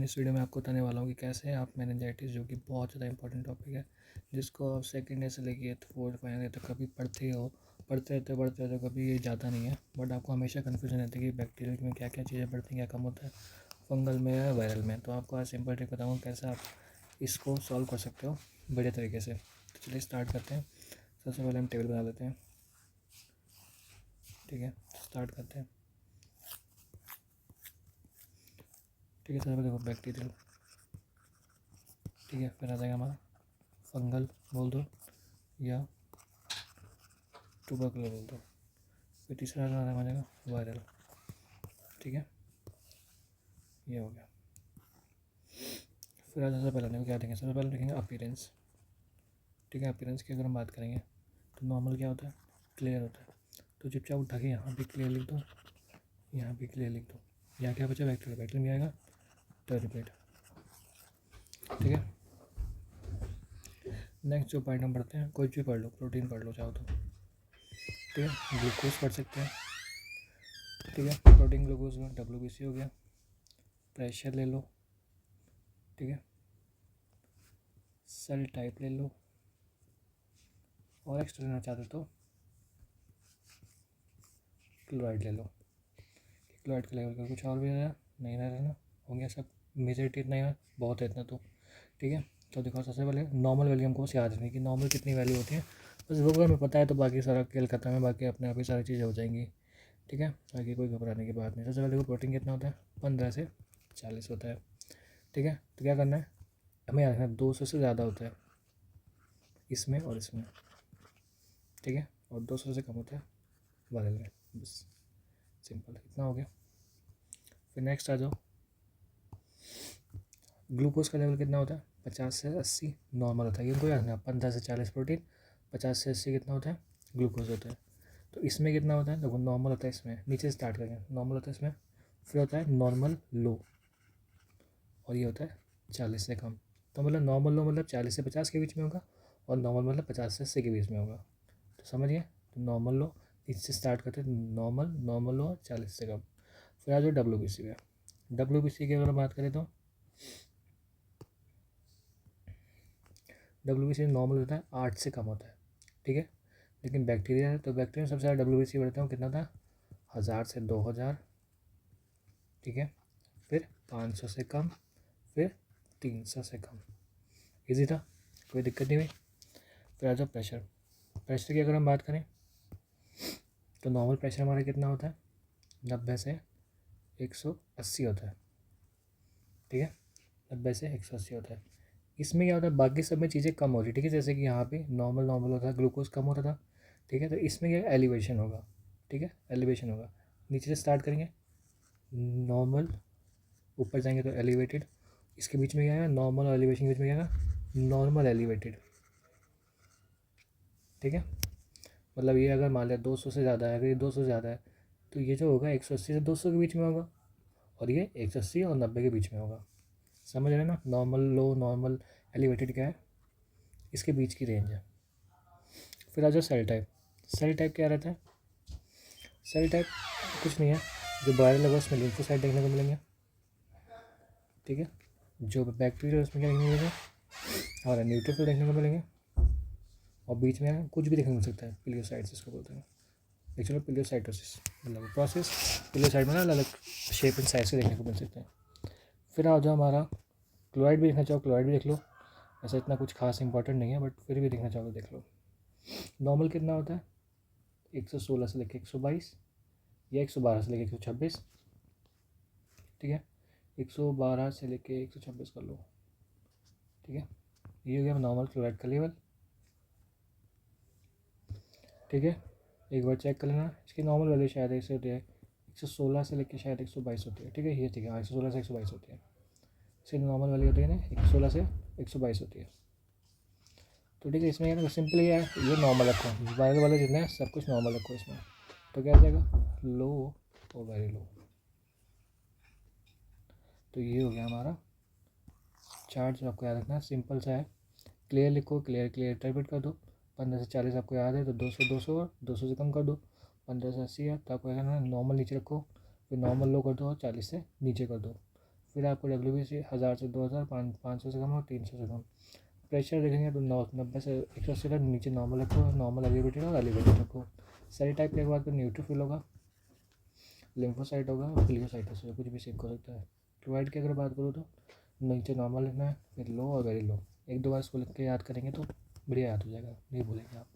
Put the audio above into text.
इस वीडियो में आपको बताने वाला हूँ कि कैसे आप मेनिंजाइटिस, जो कि बहुत ज़्यादा इंपॉर्टेंट टॉपिक है, जिसको आप सेकेंड ईयर से लेके फोर्थ फाइनल ईयर तक कभी पढ़ते हो, पढ़ते रहते कभी ये जाता नहीं है। बट आपको हमेशा कन्फ्यूजन रहती है कि बैक्टीरियल में क्या क्या चीज़ें बढ़ती हैं, क्या कम होता है, फंगल में या वायरल में। तो आपको आज सिंपल ट्रिक बताऊँगा कैसे आप इसको सॉल्व कर सकते हो बढ़िया तरीके से। तो चलिए स्टार्ट करते हैं। सबसे पहले हम टेबल बना लेते हैं। ठीक है, स्टार्ट करते हैं। ठीक है, सबसे पहले देखो बैक्टीरियल। ठीक है, फिर आ जाएगा हमारा फंगल बोल दो या ट्यूबरकुलर बोल दो। फिर तीसरा आ जाएगा वायरल। ठीक है, ये हो गया। फिर आज सबसे पहले क्या देखेंगे, सबसे पहले देखेंगे अपीयरेंस। ठीक है, अपीयरेंस की अगर हम बात करेंगे तो नॉर्मल क्या होता है, क्लियर होता है। तो चुपचाप उठा के यहाँ भी क्लियर लिख दो, यहाँ भी क्लियर लिख दो। यहाँ क्या बचा, बैक्टीरिया, बैक्टीरिया में आएगा टर्बिपेट। ठीक है, नेक्स्ट जो पॉइंट हम पढ़ते हैं, कुछ भी पढ़ लो, प्रोटीन पढ़ लो चाहो तो। ठीक है, ग्लूकोज पढ़ सकते हैं। ठीक है, प्रोटीन ग्लूकोज में WBC हो गया। प्रेशर ले लो। ठीक है, सेल टाइप ले लो, और एक्स्ट्रा लेना चाहते तो क्लोराइड ले लो। क्लोराइड का लेवल का कुछ और भी रहना नहीं रहना, हो गया सब। मेजॉरिटी इतना ही है, बहुत है इतना तो। ठीक है, तो देखो सबसे पहले नॉर्मल वैल्यू हमको याद रखनी कि नॉर्मल कितनी वैल्यू होती है। बस वो अगर हमें पता है तो बाकी सारा खेल खत्म है, बाकी अपने आप ही सारी चीज़ें हो जाएंगी। ठीक है, बाकी कोई घबराने की बात नहीं। सबसे पहले देखो प्रोटीन कितना होता है, 15 से 40 होता है। ठीक है, तो क्या करना है, हमें याद रखना है 200 से ज़्यादा होता है इसमें और इसमें। ठीक है, और 200 से कम होता है वायरल में। बस सिंपल, इतना हो गया। फिर नेक्स्ट आ जाओ, ग्लूकोज का लेवल कितना होता है, 50 से 80 नॉर्मल होता है। इनको याद रखना, 15 से 40 प्रोटीन, 50 से 80 कितना होता है, ग्लूकोज होता है। तो इसमें कितना होता है, देखो नॉर्मल होता है इसमें, नीचे स्टार्ट करेंगे, नॉर्मल होता है इसमें, फिर होता है नॉर्मल लो, और ये होता है 40 से कम। तो मतलब नॉर्मल लो मतलब 40 से 50 के बीच में होगा, और नॉर्मल मतलब 50 से 80 के बीच में होगा। तो समझिए, तो नॉर्मल लो इससे स्टार्ट करते हैं, नॉर्मल लो 40 से कम। फिर आ जाओ WBC में। WBC की अगर बात करें तो WBC नॉर्मल होता है 8 से कम होता है। ठीक है, लेकिन बैक्टीरिया है तो बैक्टीरिया सबसे ज़्यादा WBC बढ़ता है, कितना था, 1000 से 2000। ठीक है, फिर 500 से कम, फिर 300 से कम। इजी था, कोई दिक्कत नहीं हुई। फिर आ जाओ प्रेशर। प्रेशर की अगर हम बात करें तो नॉर्मल प्रेशर हमारा कितना होता है, 90 से 180 होता है। ठीक है, 90 से 180 होता है। इसमें क्या होता है, बाकी सब में चीज़ें कम हो रही। ठीक है, जैसे कि यहाँ पे नॉर्मल होता था, ग्लूकोज कम होता था। ठीक है, तो इसमें क्या एलिवेशन होगा। ठीक है, एलिवेशन होगा, नीचे से स्टार्ट करेंगे, नॉर्मल, ऊपर जाएंगे तो एलिवेटेड, इसके बीच में क्या है, नॉर्मल और एलिवेशन के बीच में क्या है, नॉर्मल एलिवेटेड। ठीक है, मतलब ये अगर मान लिया 200 से ज़्यादा है, अगर ये 200 से ज़्यादा है तो ये जो होगा 180 से 200 के बीच में होगा, और ये 180 और 90 के बीच में होगा। समझ रहे हैं ना, नॉर्मल लो, नॉर्मल एलिवेटेड क्या है, इसके बीच की रेंज है। फिर आ जाओ सेल टाइप। सेल टाइप क्या रहता है, सेल टाइप कुछ नहीं है, जो वायरल होगा उसमें लिम्फोसाइट देखने को मिलेंगे। ठीक है, जो बैक्टीरिया उसमें क्या देखने को मिलेगा, हमारा न्यूट्रोफिल देखने को मिलेंगे, और बीच में कुछ भी देखने को मिल सकता है, पिलियोसाइट्स इसको बोलते हैं। एक्चुअली पिलियोसाइटोसिस मतलब प्रोसेस, पिलियोसाइट में ना अलग अलग शेप एंड साइज से देखने को मिल सकते हैं। फिर आ जाओ हमारा क्लोराइड भी देखना चाहो, क्लोराइड भी देख लो। ऐसा इतना कुछ खास इंपॉर्टेंट नहीं है, बट फिर भी देखना चाहो तो देख लो। नॉर्मल कितना होता है, 116 से लेकर 122, या 112 से लेकर 126। ठीक है, 112 से लेकर 126 कर लो। ठीक है, ये हो गया नॉर्मल क्लोराइड का लेवल। ठीक है, एक बार चेक कर लेना, इसकी नॉर्मल वैल्यू शायद ऐसे होती है 116 से लेकर शायद 122 होती है। ठीक है, ये ठीक है, हाँ 116 से 122 होती है, इसकी नॉर्मल वैल्यू होती है ना 116 से 122 होती है। तो ठीक है, इसमें क्या सिंपल ही है, ये नॉर्मल रखो, वायरल वाले जितने हैं सब कुछ नॉर्मल रखो इसमें। तो क्या आ जाएगा, लो और वेरी लो। तो ये हो गया हमारा चार्ट, जो आपको याद रखना है, सिंपल सा है। क्लियर लिखो, क्लियर क्लियर टाइप कर दो। 15 से 40 आपको याद है तो 200 200 और 200 से कम कर दो। 15 से 80 है तो आपको क्या करना है, नॉर्मल नीचे रखो, फिर नॉर्मल लो कर दो और 40 से नीचे कर दो। फिर आपको WBC 1000 से 2000, 500 से कम और 300 से कम। प्रेशर देखेंगे तो 90 से 180 तक नीचे नॉर्मल रखो, नॉर्मल एलिवेटेड और एलिवेटेड रखो। सेल टाइप के बाद फिर न्यूट्रोफिल होगा, लिम्फोसाइट होगा और प्लियोसाइटस होगा, कुछ भी सिंक हो सकता है। क्लोराइड की अगर बात करूँ तो नीचे नॉर्मल लिखना है, फिर लो और वेरी लो। 1-2 बार इसको लिख के याद करेंगे तो बढ़िया याद हो जाएगा, नहीं भूलेंगे आप।